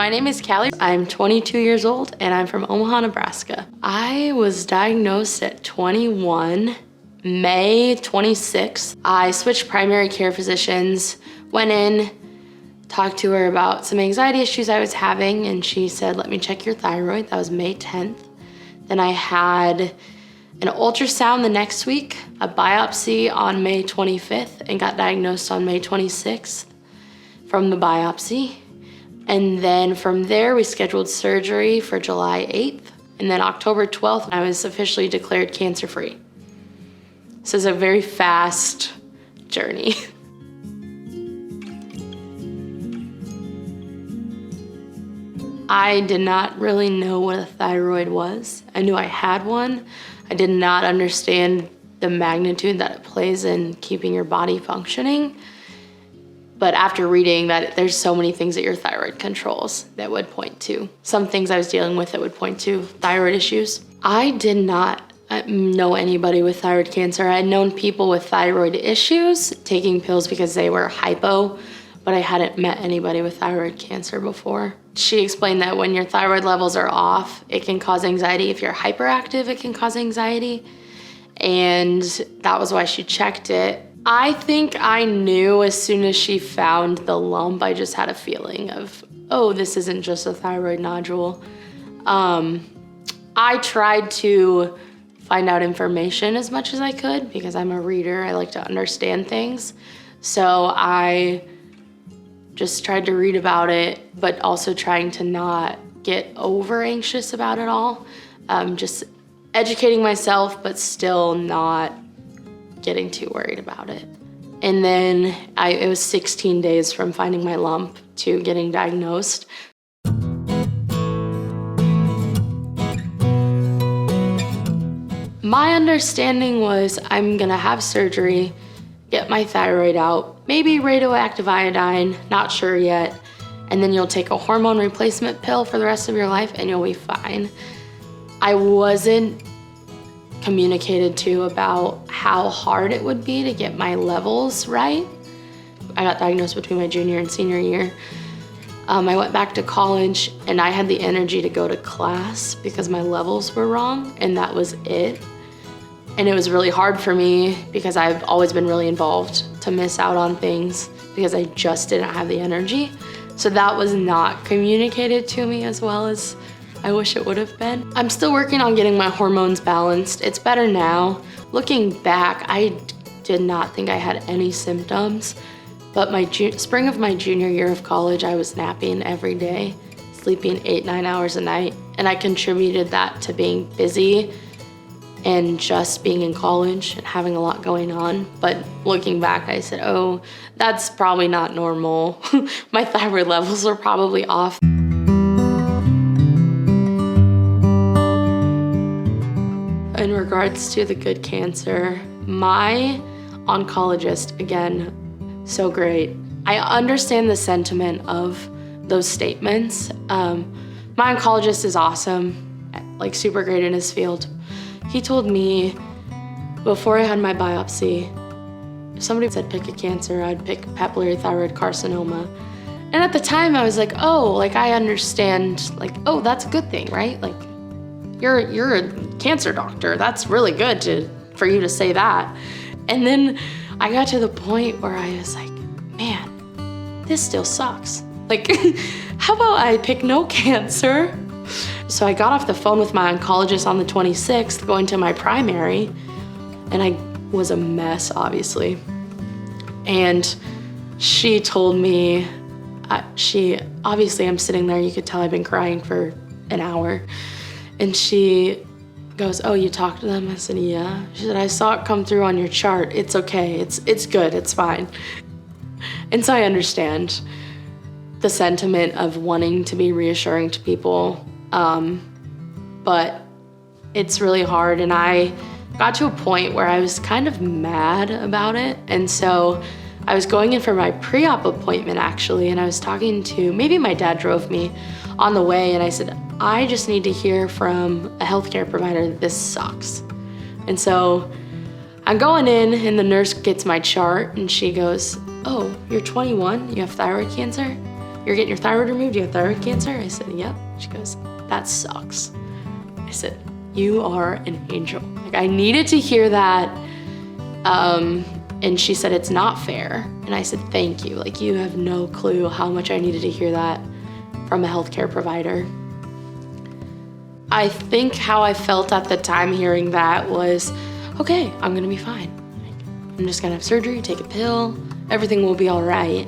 My name is Callie. I'm 22 years old and I'm from Omaha, Nebraska. I was diagnosed at 21, May 26th. I switched primary care physicians, went in, talked to her about some anxiety issues I was having, and she said, let me check your thyroid. That was May 10th. Then I had an ultrasound the next week, a biopsy on May 25th, and got diagnosed on May 26th from the biopsy. And then from there, we scheduled surgery for July 8th. And then October 12th, I was officially declared cancer-free. So it's a very fast journey. I did not really know what a thyroid was. I knew I had one. I did not understand the magnitude that it plays in keeping your body functioning. But after reading that, there's so many things that your thyroid controls that would point to. Some things I was dealing with that would point to thyroid issues. I did not know anybody with thyroid cancer. I had known people with thyroid issues taking pills because they were hypo, but I hadn't met anybody with thyroid cancer before. She explained that when your thyroid levels are off, it can cause anxiety. If you're hyperactive, it can cause anxiety. And that was why she checked it. I think I knew as soon as she found the lump. I just had a feeling of, oh, this isn't just a thyroid nodule. I tried to find out information as much as I could because I'm a reader. I like to understand things. So I just tried to read about it, but also trying to not get over anxious about it all. Just educating myself, but still not getting too worried about it. And then it was 16 days from finding my lump to getting diagnosed. My understanding was I'm gonna have surgery, get my thyroid out, maybe radioactive iodine, not sure yet, and then you'll take a hormone replacement pill for the rest of your life and you'll be fine. I wasn't communicated to about how hard it would be to get my levels right. I got diagnosed between my junior and senior year. I went back to college and I had the energy to go to class because my levels were wrong, and that was it. And it was really hard for me because I've always been really involved to miss out on things because I just didn't have the energy. So that was not communicated to me as well as I wish it would have been. I'm still working on getting my hormones balanced. It's better now. Looking back, I did not think I had any symptoms, but my spring of my junior year of college, I was napping every day, sleeping 8-9 hours a night, and I contributed that to being busy and just being in college and having a lot going on. But looking back, I said, oh, that's probably not normal. My thyroid levels are probably off. In regards to the good cancer, my oncologist, again, so great. I understand the sentiment of those statements. My oncologist is awesome, like super great in his field. He told me before I had my biopsy, if somebody said pick a cancer, I'd pick papillary thyroid carcinoma. And at the time I was like, oh, like I understand, like, oh, that's a good thing, right? Like you're a cancer doctor. That's really good for you to say that. And then I got to the point where I was like, man, this still sucks. Like, how about I pick no cancer? So I got off the phone with my oncologist on the 26th, going to my primary, and I was a mess, obviously. And she told me, obviously I'm sitting there, you could tell I've been crying for an hour. And she goes, oh, you talked to them? I said, yeah. She said, I saw it come through on your chart. It's okay, it's good, it's fine. And so I understand the sentiment of wanting to be reassuring to people, but it's really hard. And I got to a point where I was kind of mad about it. And so I was going in for my pre-op appointment actually, and I was talking to, maybe my dad drove me on the way, and I said, I just need to hear from a healthcare provider that this sucks. And so I'm going in and the nurse gets my chart and she goes, oh, you're 21, you have thyroid cancer? you're getting your thyroid removed, you have thyroid cancer? I said, yep. She goes, that sucks. I said, you are an angel. Like, I needed to hear that. And she said, it's not fair. And I said, thank you. Like, you have no clue how much I needed to hear that from a healthcare provider. I think how I felt at the time hearing that was, okay, I'm gonna be fine. Like, I'm just gonna have surgery, take a pill, everything will be all right.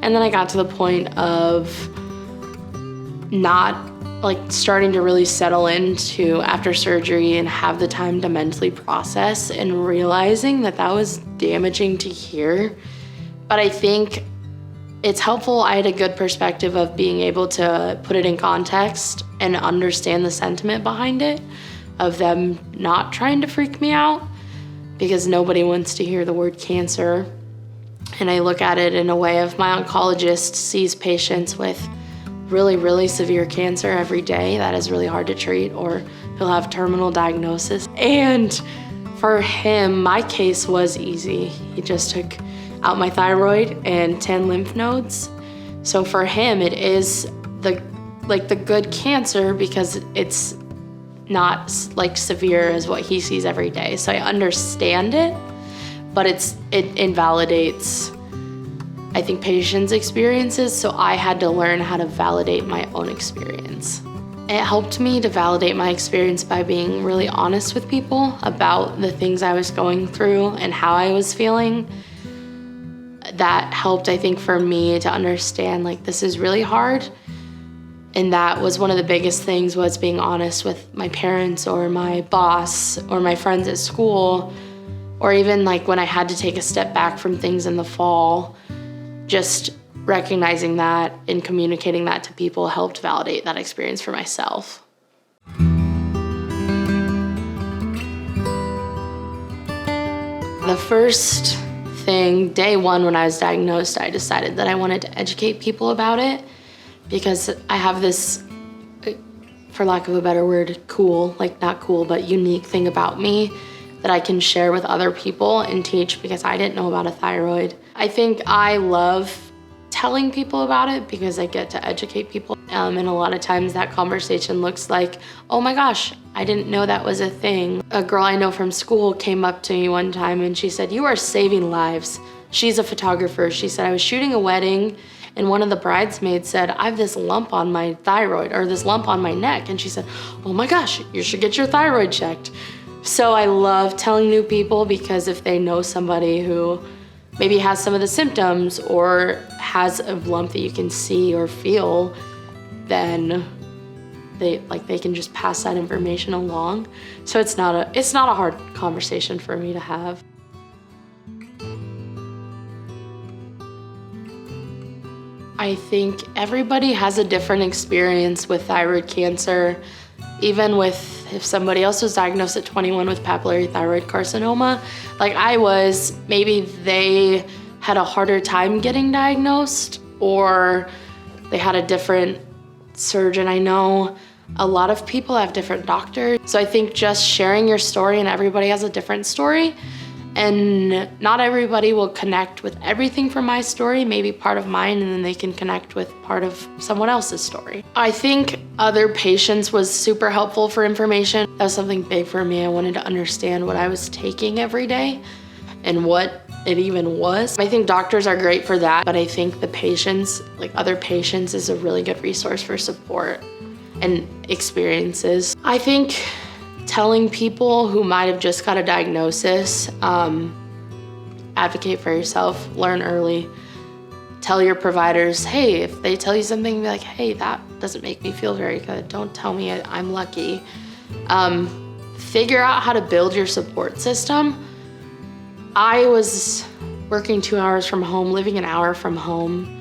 And then I got to the point of not like starting to really settle into after surgery and have the time to mentally process and realizing that that was damaging to hear. But I think it's helpful. I had a good perspective of being able to put it in context and understand the sentiment behind it, of them not trying to freak me out, because nobody wants to hear the word cancer. And I look at it in a way of my oncologist sees patients with really, really severe cancer every day that is really hard to treat, or he'll have terminal diagnosis. And for him, my case was easy. He just took out my thyroid and 10 lymph nodes. So for him, it is the good cancer because it's not like severe as what he sees every day. So I understand it, but it invalidates, I think, patients' experiences, so I had to learn how to validate my own experience. It helped me to validate my experience by being really honest with people about the things I was going through and how I was feeling. That helped, I think, for me to understand, like, this is really hard. And that was one of the biggest things, was being honest with my parents or my boss or my friends at school, or even like when I had to take a step back from things in the fall. Just recognizing that and communicating that to people helped validate that experience for myself. The first thing, day one when I was diagnosed, I decided that I wanted to educate people about it, because I have this, for lack of a better word, cool, like not cool, but unique thing about me that I can share with other people and teach, because I didn't know about a thyroid. I think I love telling people about it because I get to educate people. And a lot of times that conversation looks like, oh my gosh, I didn't know that was a thing. A girl I know from school came up to me one time and she said, you are saving lives. She's a photographer. She said, I was shooting a wedding and one of the bridesmaids said, I have this lump on my thyroid, or this lump on my neck. And she said, oh my gosh, you should get your thyroid checked. So I love telling new people, because if they know somebody who maybe has some of the symptoms or has a lump that you can see or feel, then they can just pass that information along. So it's not a hard conversation for me to have. I think everybody has a different experience with thyroid cancer. Even with, if somebody else was diagnosed at 21 with papillary thyroid carcinoma, like I was, maybe they had a harder time getting diagnosed, or they had a different surgeon. I know a lot of people have different doctors. So I think just sharing your story, and everybody has a different story, and not everybody will connect with everything from my story, maybe part of mine, and then they can connect with part of someone else's story. I think other patients was super helpful for information. That was something big for me. I wanted to understand what I was taking every day and what it even was. I think doctors are great for that, but I think the patients, like other patients, is a really good resource for support and experiences. I think telling people who might have just got a diagnosis, advocate for yourself, learn early. Tell your providers, hey, if they tell you something, be like, hey, that doesn't make me feel very good. Don't tell me I'm lucky. Figure out how to build your support system. I was working 2 hours from home, living an hour from home.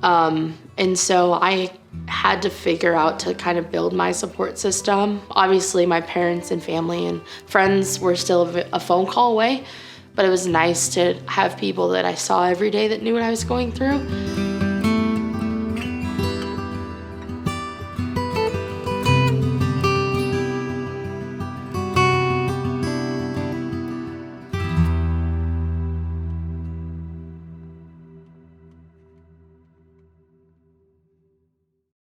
And so I had to figure out to kind of build my support system. Obviously, my parents and family and friends were still a phone call away, but it was nice to have people that I saw every day that knew what I was going through.